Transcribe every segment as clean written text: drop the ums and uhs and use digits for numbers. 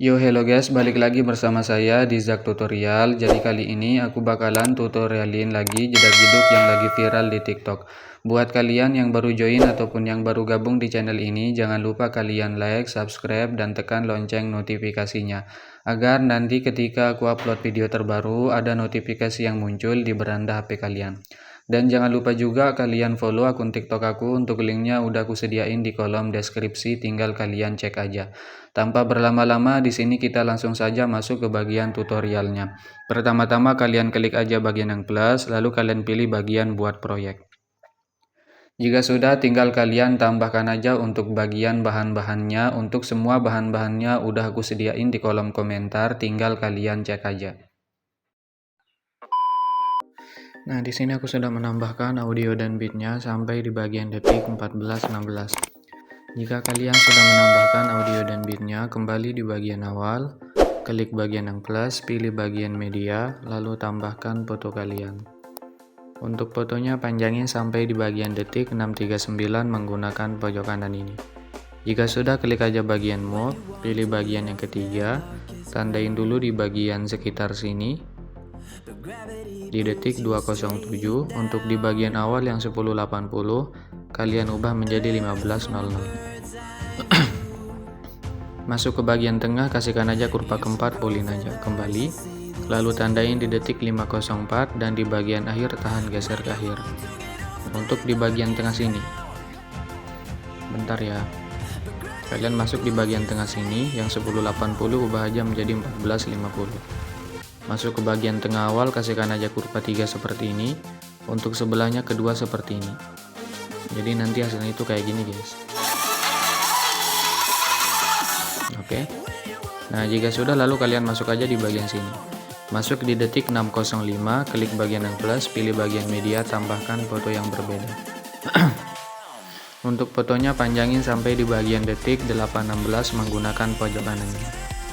Yo hello guys, balik lagi bersama saya di Zak Tutorial. Jadi kali ini aku bakalan tutorialin lagi jedak-jeduk yang lagi viral di TikTok. Buat kalian yang baru join ataupun yang baru gabung di channel ini, jangan lupa kalian like, subscribe, dan tekan lonceng notifikasinya. Agar nanti ketika aku upload video terbaru, ada notifikasi yang muncul di beranda HP kalian. Dan jangan lupa juga kalian follow akun TikTok aku, untuk linknya udah aku sediain di kolom deskripsi, tinggal kalian cek aja. Tanpa berlama-lama, di sini kita langsung saja masuk ke bagian tutorialnya. Pertama-tama kalian klik aja bagian yang plus, lalu kalian pilih bagian buat proyek. Jika sudah, tinggal kalian tambahkan aja untuk bagian bahan-bahannya. Untuk semua bahan-bahannya udah aku sediain di kolom komentar, tinggal kalian cek aja. Nah, di sini aku sudah menambahkan audio dan beatnya sampai di bagian detik 14-16. Jika kalian sudah menambahkan audio dan beatnya, kembali di bagian awal, klik bagian yang plus, pilih bagian media, lalu tambahkan foto kalian. Untuk fotonya panjangin sampai di bagian detik 639 menggunakan pojok kanan ini. Jika sudah, klik aja bagian mode, pilih bagian yang ketiga, tandain dulu di bagian sekitar sini. Di detik 207, untuk di bagian awal yang 1080, kalian ubah menjadi 1500. Masuk ke bagian tengah, kasihkan aja kurva keempat, pulin aja, kembali. Lalu tandain di detik 504 dan di bagian akhir tahan geser ke akhir. Untuk di bagian tengah sini. Bentar ya. Kalian masuk di bagian tengah sini, yang 1080 ubah aja menjadi 1450. Masuk ke bagian tengah awal, kasihkan aja kurva 3 seperti ini. Untuk sebelahnya kedua seperti ini. Jadi nanti hasilnya itu kayak gini guys. Oke. Nah, jika sudah, lalu kalian masuk aja di bagian sini. Masuk di detik 605, klik bagian yang plus, pilih bagian media, tambahkan foto yang berbeda. Untuk fotonya panjangin sampai di bagian detik 816 menggunakan pojok kanannya.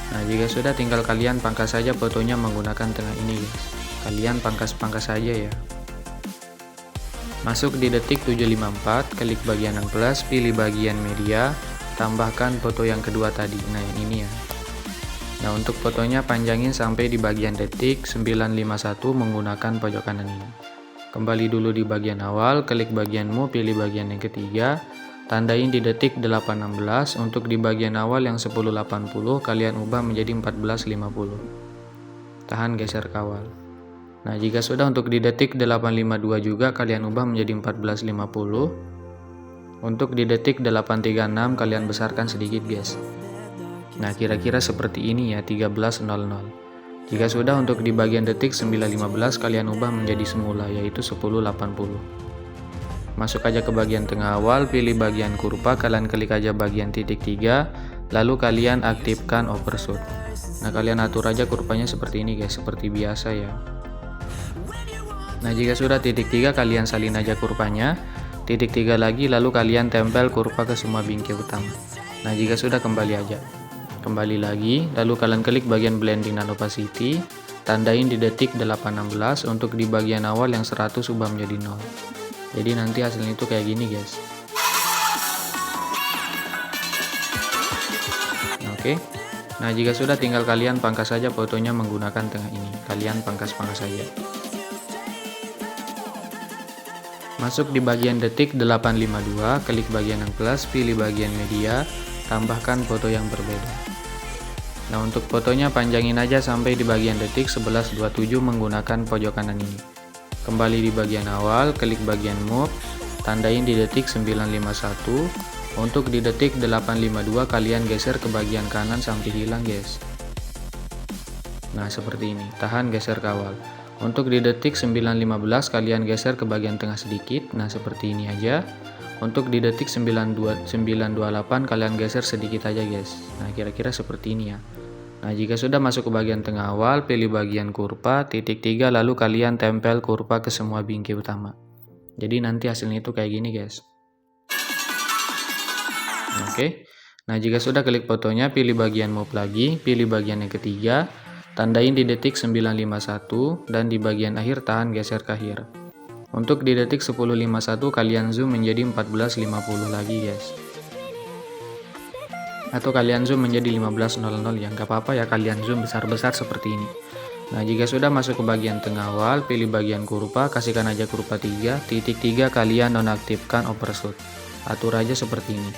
Nah, jika sudah, tinggal kalian pangkas saja fotonya menggunakan tengah ini guys. Kalian pangkas-pangkas saja ya. Masuk di detik 754, klik bagian yang plus, pilih bagian media, tambahkan foto yang kedua tadi. Nah, yang ini ya. Nah, untuk fotonya panjangin sampai di bagian detik 951 menggunakan pojok kanan ini. Kembali dulu di bagian awal, klik bagianmu, pilih bagian yang ketiga, tandain di detik 816. Untuk di bagian awal yang 1080, kalian ubah menjadi 1450. Tahan geser kawal. Nah, jika sudah, untuk di detik 852 juga kalian ubah menjadi 1450. Untuk di detik 836 kalian besarkan sedikit guys. Nah, kira-kira seperti ini ya, 13.00. Jika sudah, untuk di bagian detik 9.15 kalian ubah menjadi semula, yaitu 10.80. Masuk aja ke bagian tengah awal, pilih bagian kurva, kalian klik aja bagian titik 3, lalu kalian aktifkan overshoot. Nah, kalian atur aja kurvanya seperti ini guys, seperti biasa ya. Nah, jika sudah titik 3, kalian salin aja kurvanya, titik 3 lagi, lalu kalian tempel kurva ke semua bingkai utama. Nah, jika sudah, kembali aja. Kembali lagi, lalu kalian klik bagian blending dan opacity, tandain di detik 816. Untuk di bagian awal yang 100 ubah menjadi 0. Jadi nanti hasilnya itu kayak gini guys. Oke. Nah, jika sudah, tinggal kalian pangkas saja fotonya menggunakan tengah ini. Kalian pangkas-pangkas saja. Masuk di bagian detik 852, klik bagian yang plus, pilih bagian media, tambahkan foto yang berbeda. Nah, untuk fotonya panjangin aja sampai di bagian detik 1127 menggunakan pojok kanan ini. Kembali di bagian awal, klik bagian move, tandain di detik 951. Untuk di detik 852 kalian geser ke bagian kanan sampai hilang guys. Nah, seperti ini, tahan geser kawal. Untuk di detik 915 kalian geser ke bagian tengah sedikit. Nah, seperti ini aja. Untuk di detik 928 kalian geser sedikit aja guys. Nah, kira-kira seperti ini ya. Nah, jika sudah, masuk ke bagian tengah awal, pilih bagian kurva, titik 3, lalu kalian tempel kurva ke semua bingkai utama. Jadi nanti hasilnya itu kayak gini guys. Oke. Nah, jika sudah, klik fotonya, pilih bagian move lagi, pilih bagian yang ketiga, tandain di detik 951 dan di bagian akhir tahan geser ke akhir. Untuk di detik 10.51 kalian zoom menjadi 14.50 lagi guys. atau kalian zoom menjadi 15.00 ya, nggak apa-apa ya kalian zoom besar-besar seperti ini. Nah, jika sudah masuk ke bagian tengah awal, pilih bagian kurva, kasihkan aja kurva 3, titik 3 kalian nonaktifkan overshoot. Atur aja seperti ini.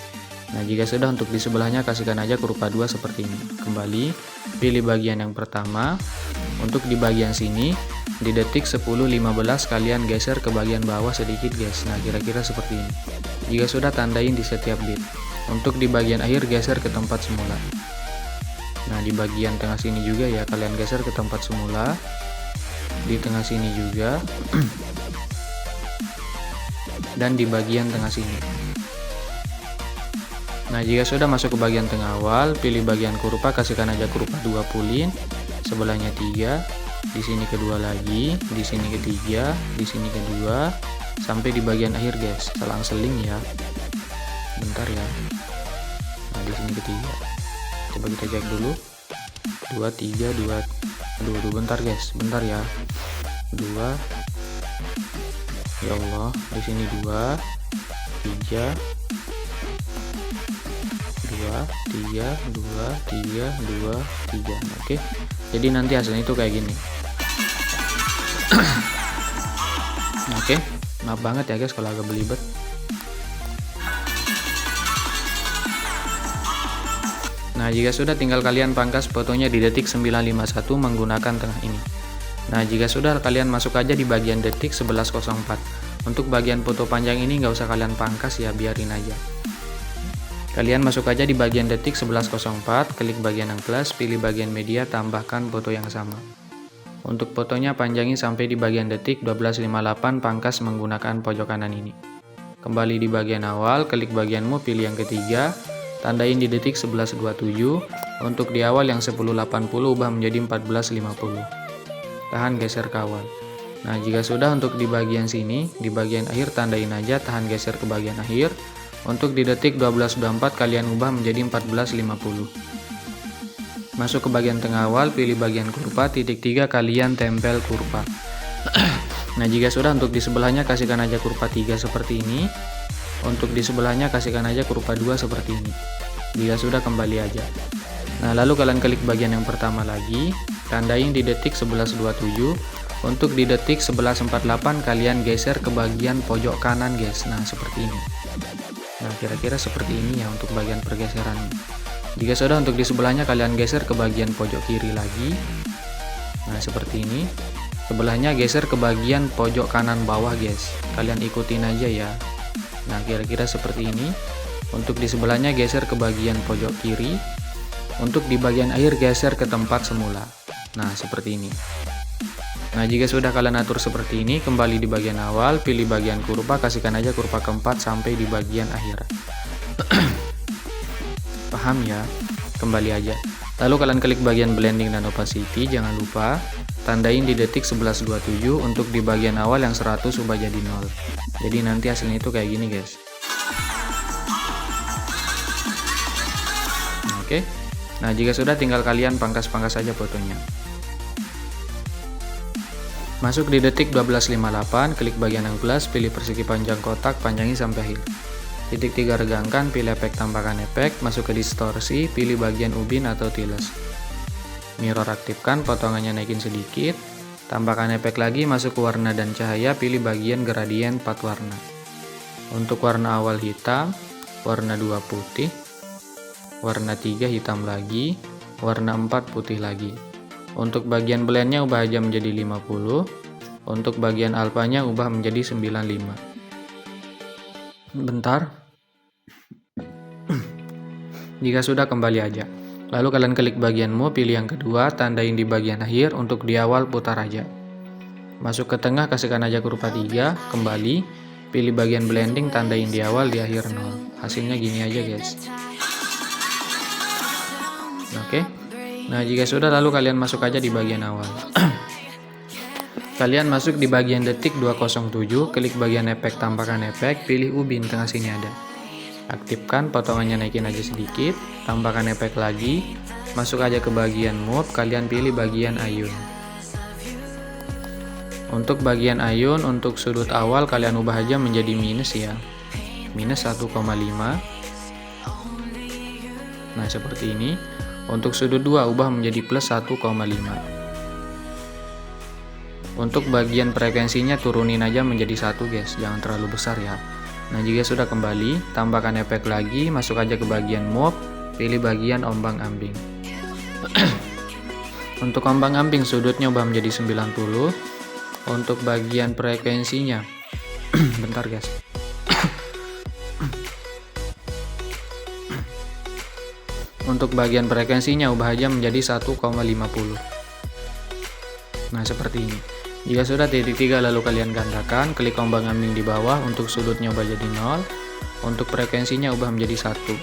Nah, jika sudah, untuk di sebelahnya kasihkan aja kurva 2 seperti ini. Kembali, pilih bagian yang pertama. Untuk di bagian sini, di detik 10:15 kalian geser ke bagian bawah sedikit guys. Nah, kira-kira seperti ini. Jika sudah, tandain di setiap bit. Untuk di bagian akhir geser ke tempat semula. Nah, di bagian tengah sini juga ya, kalian geser ke tempat semula. Di tengah sini juga. Dan di bagian tengah sini. Nah, jika sudah masuk ke bagian tengah awal, pilih bagian kurva, kasihkan aja kurva 2 pulin. Sebelahnya 3, di sini kedua lagi, di sini ketiga, di sini kedua, sampai di bagian akhir guys. Selang-seling ya. Bentar ya. Nah, di sini ketiga. Coba kita cek dulu. 2 3 2. Aduh, bentar guys, bentar ya. 2. Ya Allah, di sini 2 3 2 3 2 3 2 3. Oke. Jadi nanti hasilnya itu kayak gini. Oke. Maaf banget ya guys kalau agak belibet. Nah, jika sudah, tinggal kalian pangkas fotonya di detik 951 menggunakan tengah ini. Nah, jika sudah, kalian masuk aja di bagian detik 1104. Untuk bagian foto panjang ini nggak usah kalian pangkas ya, biarin aja. Kalian masuk aja di bagian detik 1104, klik bagian yang plus, pilih bagian media, tambahkan foto yang sama. Untuk fotonya panjangin sampai di bagian detik 1258, pangkas menggunakan pojok kanan ini. Kembali di bagian awal, klik bagianmu, pilih yang ketiga, tandain di detik 1127. Untuk di awal yang 1080 ubah menjadi 1450. Tahan geser ke awal. Nah, jika sudah, untuk di bagian sini, di bagian akhir tandain aja, tahan geser ke bagian akhir. Untuk di detik 1224 kalian ubah menjadi 1450. Masuk ke bagian tengah awal, pilih bagian kurva, titik 3 kalian tempel kurva. Nah, jika sudah, untuk di sebelahnya kasihkan aja kurva 3 seperti ini. Untuk di sebelahnya kasihkan aja kurva 2 seperti ini. Jika sudah, kembali aja. Nah, lalu kalian klik bagian yang pertama lagi, tandain di detik 1127. Untuk di detik 1148 kalian geser ke bagian pojok kanan guys. Nah, seperti ini. Nah, kira-kira seperti ini ya untuk bagian pergeserannya. Jika sudah, untuk di sebelahnya kalian geser ke bagian pojok kiri lagi. Nah, seperti ini. Sebelahnya geser ke bagian pojok kanan bawah guys. Kalian ikutin aja ya. Nah, kira-kira seperti ini. Untuk di sebelahnya geser ke bagian pojok kiri. Untuk di bagian akhir geser ke tempat semula. Nah, seperti ini. Nah, jika sudah kalian atur seperti ini, kembali di bagian awal, pilih bagian kurva, kasihkan aja kurva keempat sampai di bagian akhir. Paham ya? Kembali aja. Lalu kalian klik bagian blending dan opacity, jangan lupa tandain di detik 1127. Untuk di bagian awal yang 100 ubah jadi 0. Jadi nanti hasilnya itu kayak gini guys. Oke. Nah, jika sudah, tinggal kalian pangkas-pangkas saja fotonya. Masuk di detik 1258, klik bagian yang plus, pilih persegi panjang kotak, panjangi sampai akhir. Titik 3 regangkan, pilih efek tambahkan efek, masuk ke distorsi, pilih bagian ubin atau tiles. Mirror aktifkan, potongannya naikin sedikit, tambahkan efek lagi, masuk ke warna dan cahaya, pilih bagian gradien 4 warna. Untuk warna awal hitam, warna 2 putih, warna 3 hitam lagi, warna 4 putih lagi. Untuk bagian blendnya ubah aja menjadi 50. Untuk bagian alfanya ubah menjadi 95. Bentar. Jika sudah, kembali aja. Lalu kalian klik bagianmu, pilih yang kedua, tandain di bagian akhir. Untuk di awal putar aja. Masuk ke tengah, kasihkan aja kurva 3. Kembali, pilih bagian blending, tandain di awal, di akhir 0. Hasilnya gini aja guys. Oke. Nah, jika sudah, lalu kalian masuk aja di bagian awal. Kalian masuk di bagian detik 207, klik bagian efek, tambahkan efek, pilih ubin, tengah sini ada. Aktifkan, potongannya naikin aja sedikit, tambahkan efek lagi, masuk aja ke bagian mode, kalian pilih bagian ayun. Untuk bagian ayun, untuk sudut awal kalian ubah aja menjadi minus ya. Minus 1,5. Nah, seperti ini. Untuk sudut 2 ubah menjadi plus 1,5. Untuk bagian frekuensinya turunin aja menjadi 1 guys, jangan terlalu besar ya. Nah, jika sudah kembali, tambahkan efek lagi, masuk aja ke bagian mode, pilih bagian ombang-ambing. Untuk ombang-ambing sudutnya ubah menjadi 90. Untuk bagian frekuensinya bentar guys. Untuk bagian frekuensinya ubah aja menjadi 1,50. Nah, seperti ini. Jika sudah titik 3 lalu kalian gandakan, klik ombang-ambing di bawah, untuk sudutnya ubah jadi 0, untuk frekuensinya ubah menjadi 1.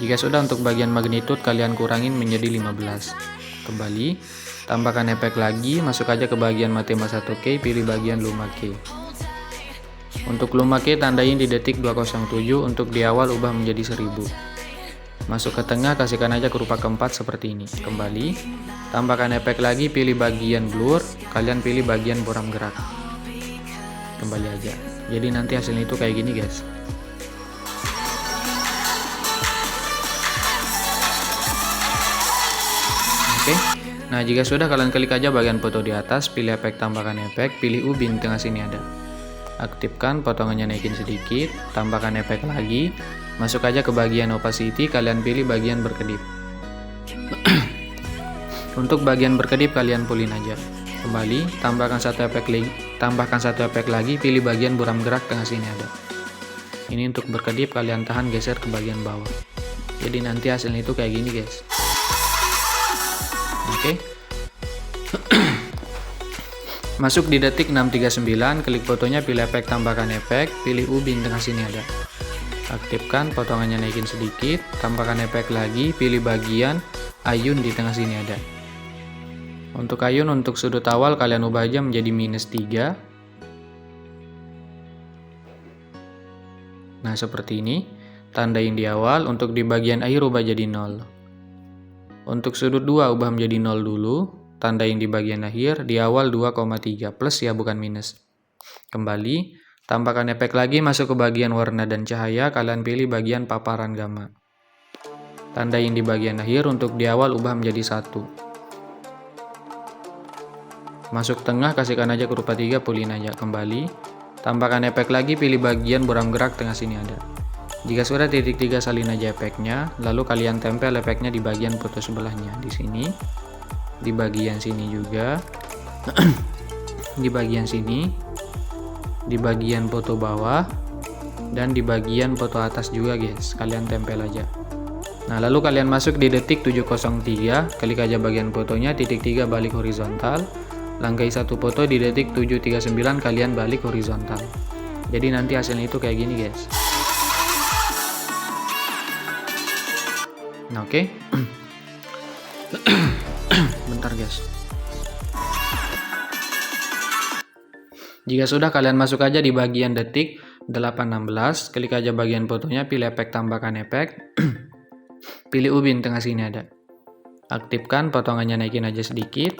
Jika sudah, untuk bagian magnitude kalian kurangin menjadi 15. Kembali, tambahkan efek lagi, masuk aja ke bagian Mathema 1K, pilih bagian Luma K. Untuk Luma K tandain di detik 207, untuk di awal ubah menjadi 1000. Masuk ke tengah, kasihkan aja ke rupa keempat seperti ini. Kembali, tambahkan efek lagi, pilih bagian blur, kalian pilih bagian buram gerak. Kembali aja. Jadi nanti hasilnya itu kayak gini guys. Oke. Nah, jika sudah, kalian klik aja bagian foto di atas, pilih efek tambahkan efek, pilih ubin tengah sini ada. Aktifkan, potongannya naikin sedikit, tambahkan efek lagi, masuk aja ke bagian opacity, kalian pilih bagian berkedip. Untuk bagian berkedip kalian fullin aja. Kembali, tambahkan satu efek lagi, pilih bagian buram gerak tengah sini ada. Ini untuk berkedip, kalian tahan geser ke bagian bawah. Jadi nanti hasilnya itu kayak gini guys. Oke. Masuk di detik 639, klik fotonya, pilih efek tambahkan efek, pilih ubin tengah sini ada. Aktifkan, potongannya naikin sedikit, tambahkan efek lagi, pilih bagian ayun di tengah sini ada. Untuk ayun, untuk sudut awal kalian ubah aja menjadi -3. Nah, seperti ini. Tandain di awal, untuk di bagian akhir ubah jadi 0. Untuk sudut 2 ubah menjadi 0 dulu. Tandain di bagian akhir, di awal 2,3, plus ya bukan minus. Kembali, tambahkan efek lagi, masuk ke bagian warna dan cahaya, kalian pilih bagian paparan gamma. Tandain di bagian akhir, untuk di awal ubah menjadi 1. Masuk tengah, kasihkan aja ke rupa 3, pulin aja. Kembali, tambahkan efek lagi, pilih bagian buram gerak tengah sini ada. Jika sudah titik 3, salin aja efeknya, lalu kalian tempel efeknya di bagian foto sebelahnya, di sini. Di bagian sini juga, di bagian sini, di bagian foto bawah, dan di bagian foto atas juga guys, kalian tempel aja. Nah, lalu kalian masuk di detik 703, klik aja bagian fotonya, titik 3 balik horizontal, langkai satu foto di detik 739, kalian balik horizontal. Jadi nanti hasilnya itu kayak gini guys. Nah, oke. Bentar guys. Jika sudah, kalian masuk aja di bagian detik 816, klik aja bagian fotonya, pilih efek tambahkan efek, pilih ubin tengah sini ada. Aktifkan, potongannya naikin aja sedikit,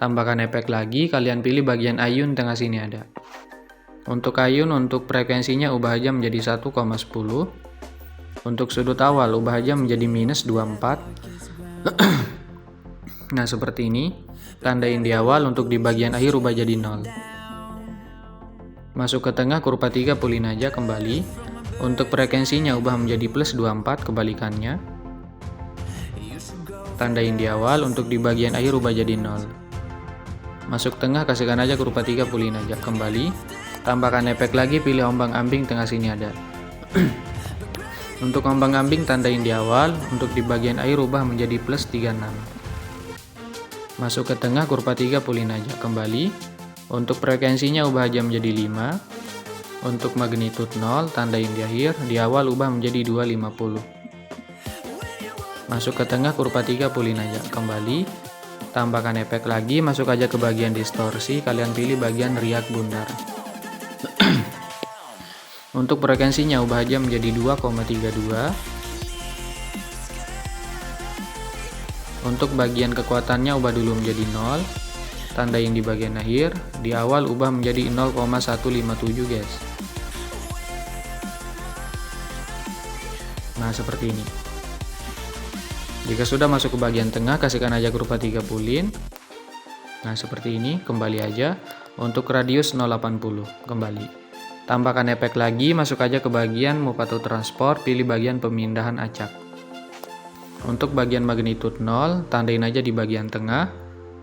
tambahkan efek lagi, kalian pilih bagian ayun tengah sini ada. Untuk ayun, untuk frekuensinya ubah aja menjadi 1,10. Untuk sudut awal ubah aja menjadi -24. Nah, seperti ini. Tandain di awal, untuk di bagian akhir ubah jadi 0. Masuk ke tengah, kurva 3 pulin aja. Kembali, untuk frekuensinya ubah menjadi +24, kebalikannya. Tandain di awal, untuk di bagian akhir ubah jadi 0. Masuk tengah, kasihkan aja kurva 3, pulin aja. Kembali, tambahkan efek lagi, pilih ombang-ambing tengah sini ada. Untuk ombang-ambing tandain di awal, untuk di bagian akhir ubah menjadi +36. Masuk ke tengah, kurva 3 pulin aja. Kembali, untuk frekuensinya ubah aja menjadi 5. Untuk magnitude 0, tandain di akhir, di awal ubah menjadi 250. Masuk ke tengah, kurva 3 pulin aja. Kembali, tambahkan efek lagi, masuk aja ke bagian distorsi, kalian pilih bagian riak bundar. Untuk frekuensinya ubah aja menjadi 2,32. Untuk bagian kekuatannya ubah dulu menjadi 0. Tandain di bagian akhir, di awal ubah menjadi 0,157 guys. Nah, seperti ini. Jika sudah masuk ke bagian tengah, kasihkan aja kurva 3 pulin. Nah, seperti ini, kembali aja. Untuk radius 080, kembali. Tambahkan efek lagi, masuk aja ke bagian move atau transport, pilih bagian pemindahan acak. Untuk bagian magnitude 0, tandain aja di bagian tengah.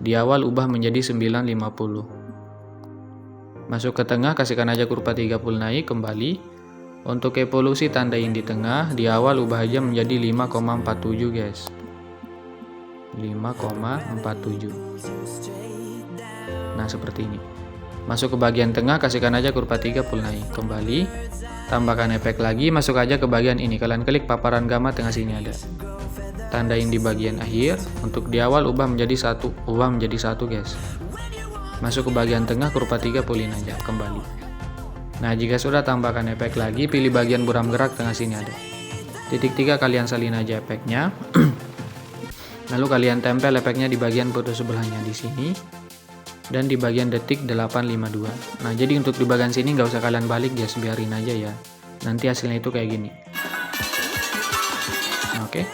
Di awal ubah menjadi 950. Masuk ke tengah, kasihkan aja kurva 30 naik, kembali. Untuk evolusi tandain di tengah, di awal ubah aja menjadi 5,47 guys. 5,47. Nah, seperti ini. Masuk ke bagian tengah, kasihkan aja kurva 30 naik, kembali. Tambahkan efek lagi, masuk aja ke bagian ini. Kalian klik paparan gamma tengah sini ada. Tandain di bagian akhir. Untuk di awal ubah menjadi 1 guys. Masuk ke bagian tengah, kurva 30 aja, kembali. Nah, jika sudah, tambahkan efek lagi, pilih bagian buram gerak tengah sini ada. Titik 3 kalian salin aja efeknya. Lalu kalian tempel efeknya di bagian foto sebelahnya di sini dan di bagian detik 852. Nah, jadi untuk di bagian sini nggak usah kalian balik, just biarin aja ya. Nanti hasilnya itu kayak gini. Oke.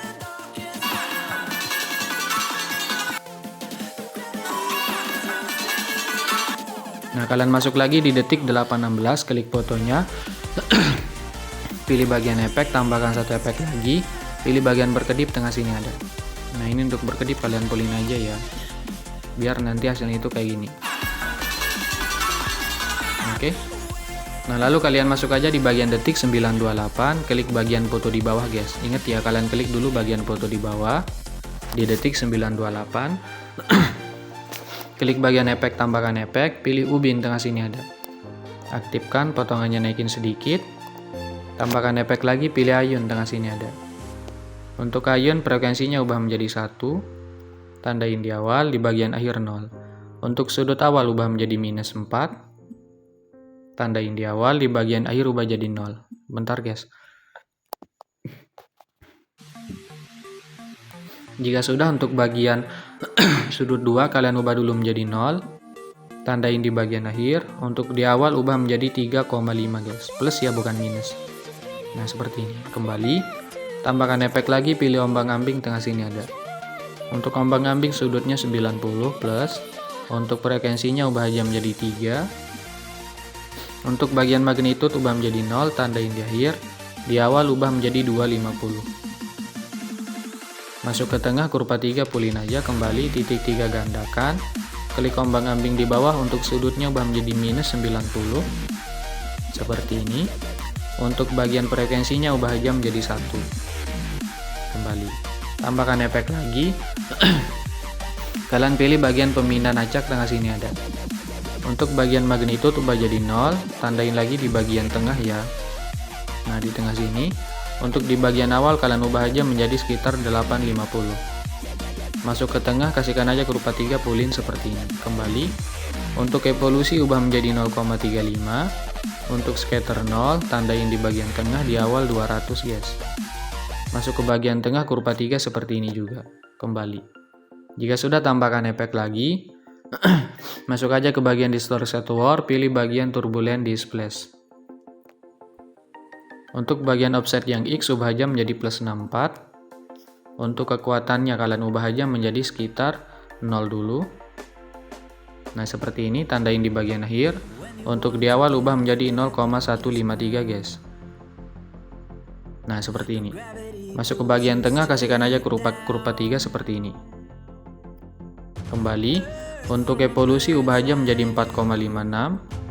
Nah, kalian masuk lagi di detik 816, klik fotonya. Pilih bagian efek, tambahkan satu efek lagi. Pilih bagian berkedip tengah sini ada. Nah, ini untuk berkedip kalian pulin aja ya. Biar nanti hasilnya itu kayak gini. Oke. Nah, lalu kalian masuk aja di bagian detik 928, klik bagian foto di bawah guys. Ingat ya, kalian klik dulu bagian foto di bawah di detik 928. Klik bagian efek, tambahkan efek, pilih ubin tengah sini ada. Aktifkan, potongannya naikin sedikit. Tambahkan efek lagi, pilih ayun tengah sini ada. Untuk ayun frekuensinya ubah menjadi 1. Tandain di awal, di bagian akhir 0. Untuk sudut awal ubah menjadi -4. Tandain di awal, di bagian akhir ubah jadi 0. Bentar guys. Jika sudah, untuk bagian sudut 2 kalian ubah dulu menjadi 0. Tandain di bagian akhir. Untuk di awal ubah menjadi 3,5 guys. Plus ya, bukan minus. Nah, seperti ini. Kembali. Tambahkan efek lagi, pilih ombang-ambing tengah sini ada. Untuk ombang-ambing sudutnya 90 plus. Untuk frekuensinya ubah aja menjadi 3. Untuk bagian magnitude ubah menjadi 0, tandain di akhir. Di awal ubah menjadi 250. Masuk ke tengah, kurva 3 pulin aja, kembali, titik 3 gandakan. Klik ombang-ambing di bawah, untuk sudutnya ubah menjadi -90. Seperti ini. Untuk bagian frekuensinya ubah aja menjadi 1. Kembali. Tambahkan efek lagi. Kalian pilih bagian pemindahan acak tengah sini ada. Untuk bagian magnitude ubah jadi 0, tandain lagi di bagian tengah ya. Nah, di tengah sini. Untuk di bagian awal kalian ubah aja menjadi sekitar 850. Masuk ke tengah, kasihkan aja kurva 3 pulin seperti ini. Kembali. Untuk evolusi ubah menjadi 0,35. Untuk scatter 0, tandain di bagian tengah, di awal 200 guys. Masuk ke bagian tengah, kurva 3 seperti ini juga. Kembali. Jika sudah, tambahkan efek lagi. Masuk aja ke bagian distort war, pilih bagian turbulent displace. Untuk bagian offset yang X ubah aja menjadi +64. Untuk kekuatannya kalian ubah aja menjadi sekitar 0 dulu. Nah, seperti ini, tandain di bagian akhir. Untuk di awal ubah menjadi 0,153 guys. Nah, seperti ini. Masuk ke bagian tengah, kasihkan aja kurva 3 seperti ini. Kembali. Untuk evolusi ubah aja menjadi 4,56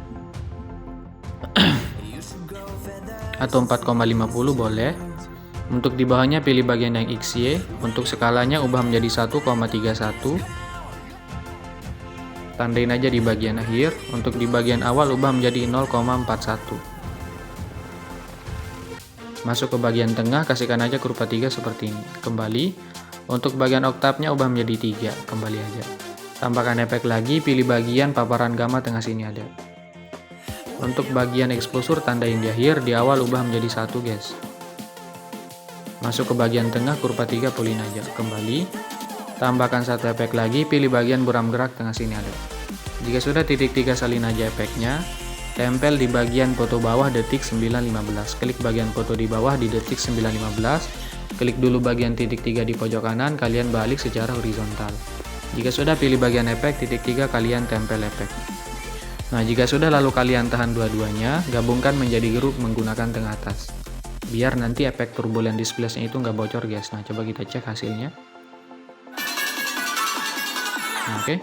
atau 4,50 boleh. Untuk di bawahnya pilih bagian yang XY. Untuk skalanya ubah menjadi 1,31. Tandain aja di bagian akhir. Untuk di bagian awal ubah menjadi 0,41. Masuk ke bagian tengah, kasihkan aja kurva 3 seperti ini. Kembali. Untuk bagian oktavnya ubah menjadi 3. Kembali aja. Tambahkan efek lagi, pilih bagian paparan gamma tengah sini ada. Untuk bagian exposure tandain di akhir, di awal ubah menjadi 1 guys. Masuk ke bagian tengah, kurva 3 pulin aja. Kembali. Tambahkan satu efek lagi, pilih bagian buram gerak tengah sini ada. Jika sudah, titik 3 salin aja efeknya. tempel di bagian foto bawah detik 9.15. Klik bagian foto di bawah di detik 9.15. Klik dulu bagian titik 3 di pojok kanan, kalian balik secara horizontal. Jika sudah, pilih bagian efek titik 3, kalian tempel efek. Nah, jika sudah lalu kalian tahan dua-duanya, gabungkan menjadi grup menggunakan tengah atas. Biar nanti efek turbulent displace-nya itu nggak bocor guys. Nah, coba kita cek hasilnya. Oke.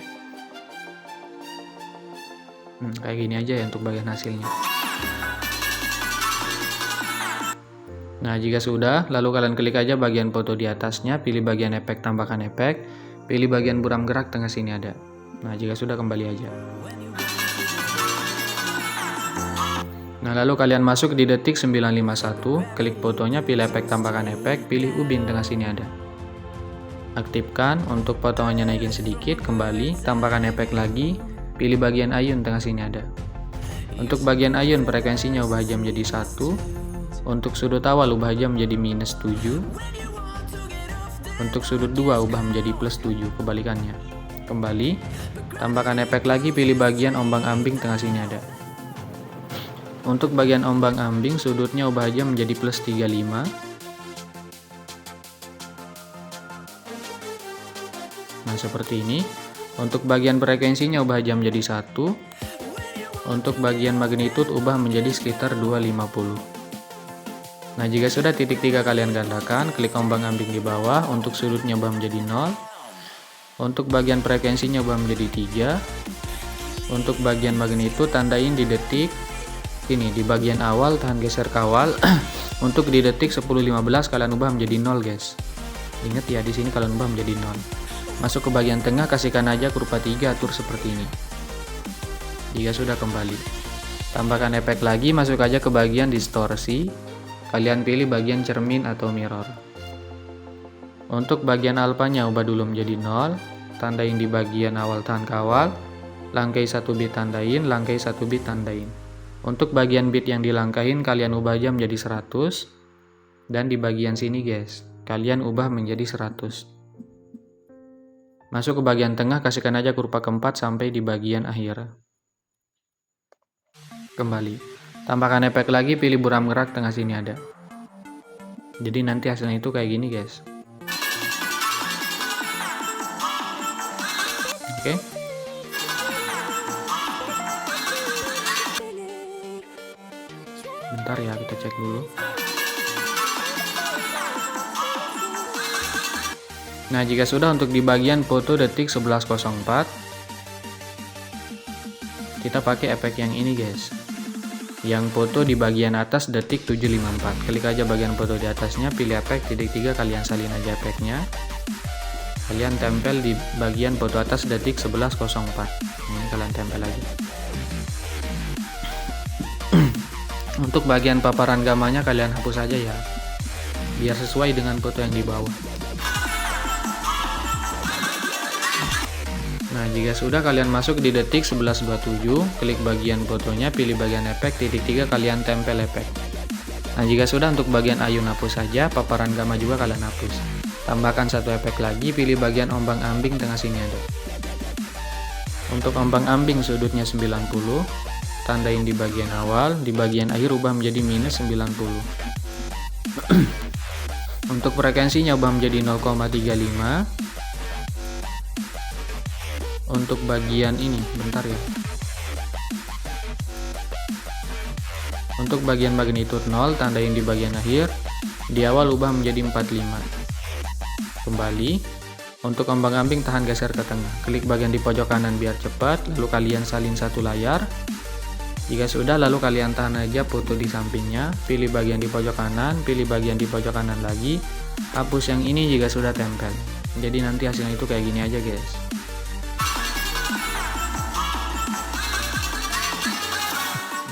Kayak gini aja ya untuk bagian hasilnya. Nah, jika sudah, lalu kalian klik aja bagian foto di atasnya, pilih bagian efek, tambahkan efek, pilih bagian buram gerak tengah sini ada. Nah, jika sudah, kembali aja. Nah, lalu kalian masuk di detik 9.51, klik fotonya, pilih efek, tambahkan efek, pilih ubin tengah sini ada. Aktifkan, untuk potongannya naikin sedikit, kembali, tambahkan efek lagi, pilih bagian ayun tengah sini ada. Untuk bagian ayun frekuensinya ubah aja menjadi 1. Untuk sudut awal ubah aja menjadi -7. Untuk sudut 2 ubah menjadi +7, kebalikannya. Kembali, tambahkan efek lagi, pilih bagian ombang-ambing tengah sini ada. Untuk bagian ombang-ambing sudutnya ubah aja menjadi +35. Nah, seperti ini. Untuk bagian frekuensinya ubah aja menjadi 1. Untuk bagian magnitude ubah menjadi sekitar 250. Nah, jika sudah, titik 3 kalian gandakan, klik ombang-ambing di bawah, untuk sudutnya ubah menjadi 0. Untuk bagian frekuensinya ubah menjadi 3. Untuk bagian magnitude tandain di detik ini, di bagian awal, tahan geser kawal. Untuk di detik 10.15 kalian ubah menjadi 0 guys. Ingat ya, di sini kalian ubah menjadi 0. Masuk ke bagian tengah, kasihkan aja kurva 3, atur seperti ini. Jika sudah, kembali. Tambahkan efek lagi, masuk aja ke bagian distorsi. Kalian pilih bagian cermin atau mirror. Untuk bagian alfanya ubah dulu menjadi 0. Tandain di bagian awal tahan kawal. Langkai 1 bit tandain, langkai 1 bit tandain. Untuk bagian bit yang dilangkahin kalian ubah aja menjadi 100. Dan di bagian sini guys, kalian ubah menjadi 100. Masuk ke bagian tengah, kasihkan aja kurva keempat sampai di bagian akhir. Kembali. Tambahkan efek lagi, pilih buram gerak tengah sini ada. Jadi nanti hasilnya itu kayak gini guys. Oke. Bentar ya, kita cek dulu. Nah, jika sudah, untuk di bagian foto detik 11.04 kita pakai efek yang ini guys. Yang foto di bagian atas detik 7.54. Klik aja bagian foto di atasnya, pilih efek titik 3, kalian salin aja efeknya. Kalian tempel di bagian foto atas detik 11.04. Ini kalian tempel lagi. Untuk bagian paparan gamanya kalian hapus aja ya, biar sesuai dengan foto yang di bawah. Nah, jika sudah, kalian masuk di detik 11.27, klik bagian fotonya, pilih bagian efek titik 3, kalian tempel efek. Nah, jika sudah, untuk bagian ayun hapus saja, paparan gamma juga kalian hapus. Tambahkan satu efek lagi, pilih bagian ombang-ambing tengah sini ada. Untuk ombang-ambing sudutnya 90. Tandain di bagian awal, di bagian akhir ubah menjadi -90. Untuk frekuensinya ubah menjadi 0,35. Untuk bagian ini, bentar ya. Untuk bagian magnitude 0, tandain di bagian akhir, di awal ubah menjadi 45. Kembali. Untuk ombang-ambing tahan geser ke tengah, klik bagian di pojok kanan biar cepat, lalu kalian salin satu layar. Jika sudah, lalu kalian tahan aja foto di sampingnya, pilih bagian di pojok kanan, pilih bagian di pojok kanan lagi, hapus yang ini jika sudah tempel. Jadi nanti hasilnya itu kayak gini aja guys.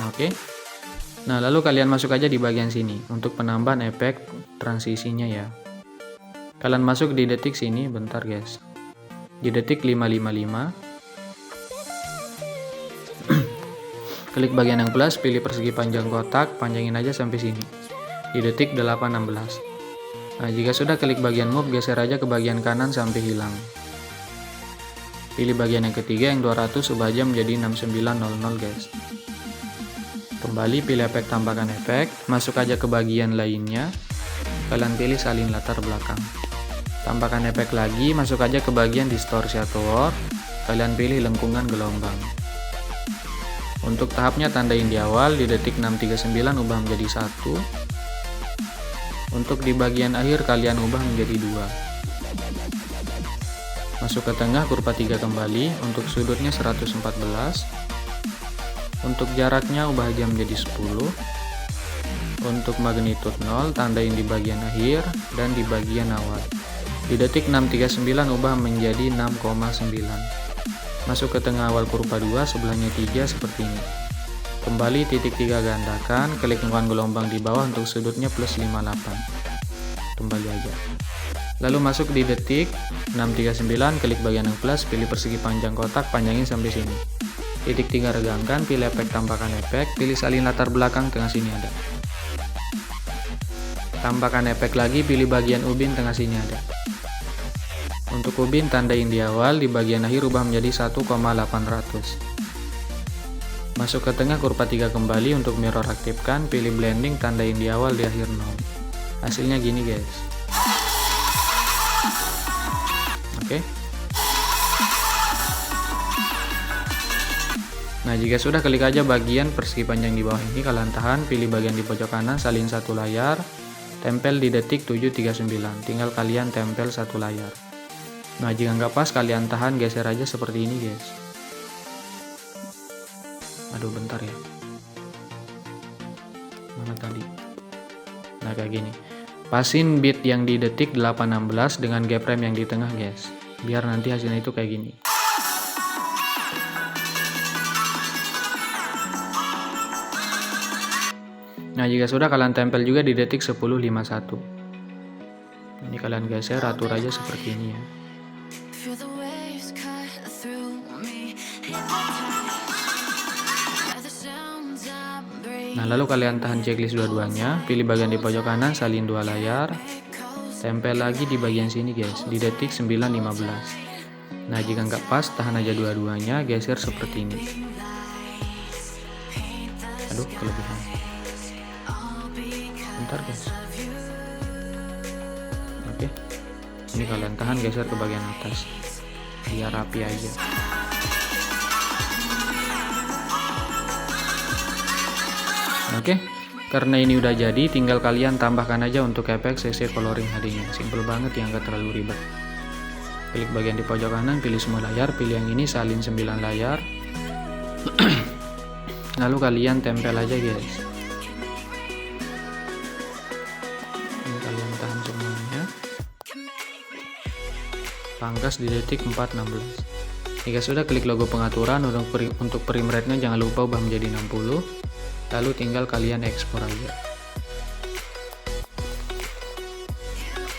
Oke. Nah, lalu kalian masuk aja di bagian sini untuk penambahan efek transisinya ya. Kalian masuk di detik sini, bentar guys. Di detik 555. Klik bagian yang plus, pilih persegi panjang kotak, panjangin aja sampai sini. Di detik 816. Nah, jika sudah, klik bagian move, geser aja ke bagian kanan sampai hilang. Pilih bagian yang ketiga yang 200, ubah aja menjadi 6900 guys. Kembali pilih efek tambahkan efek, masuk aja ke bagian lainnya, kalian pilih salin latar belakang. Tambahkan efek lagi, masuk aja ke bagian distorsi atau warp, kalian pilih lengkungan gelombang. Untuk tahapnya tandain di awal, di detik 639 ubah menjadi 1. Untuk di bagian akhir kalian ubah menjadi 2. Masuk ke tengah kurva 3 kembali, untuk sudutnya 114. Untuk jaraknya ubah aja menjadi 10. Untuk magnitude 0 tandain di bagian akhir dan di bagian awal. Di detik 639 ubah menjadi 6,9. Masuk ke tengah awal kurva 2, sebelahnya 3 seperti ini. Kembali titik 3 gandakan, klik lengkungan gelombang di bawah untuk sudutnya plus 58. Kembali aja. Lalu masuk di detik 639, klik bagian yang plus, pilih persegi panjang kotak, panjangin sampai sini. Titik 3 regangkan, pilih efek tambahkan efek, pilih salin latar belakang, tengah sini ada. Tambahkan efek lagi, pilih bagian ubin, tengah sini ada. Untuk ubin tandain di awal, di bagian akhir ubah menjadi 1,800. Masuk ke tengah kurva 3 kembali, untuk mirror aktifkan, pilih blending, tandain di awal, di akhir 0. Hasilnya gini guys. Oke. Nah, jika sudah, klik aja bagian persegi panjang di bawah ini, kalian tahan, pilih bagian di pojok kanan, salin satu layar, tempel di detik 739, tinggal kalian tempel satu layar. Nah, jika nggak pas, kalian tahan, geser aja seperti ini guys. Aduh, bentar ya. Mana tadi? Nah, kayak gini. Pasin bit yang di detik 816 dengan gap rem yang di tengah, guys. Biar nanti hasilnya itu kayak gini. Nah, jika sudah, kalian tempel juga di detik 10.51. Ini kalian geser, atur aja seperti ini ya. Nah, lalu kalian tahan checklist dua-duanya, pilih bagian di pojok kanan, salin 2 layar, tempel lagi di bagian sini guys, di detik 9.15. Nah, jika nggak pas, tahan aja dua-duanya, geser seperti ini. Aduh, kelebihan. Bentar guys. Oke, ini kalian tahan, geser ke bagian atas, biar rapi aja. Oke, karena ini udah jadi, tinggal kalian tambahkan aja untuk efek CC coloring HD-nya. Simple banget ya, nggak terlalu ribet. Klik bagian di pojok kanan, pilih semua layar, pilih yang ini, salin 9 layar. Lalu kalian tempel aja guys. Ini kalian tahan semuanya. Pangkas di detik 4.16. Jika sudah, klik logo pengaturan. Untuk frame rate-nya jangan lupa ubah menjadi 60. Lalu tinggal kalian ekspor aja.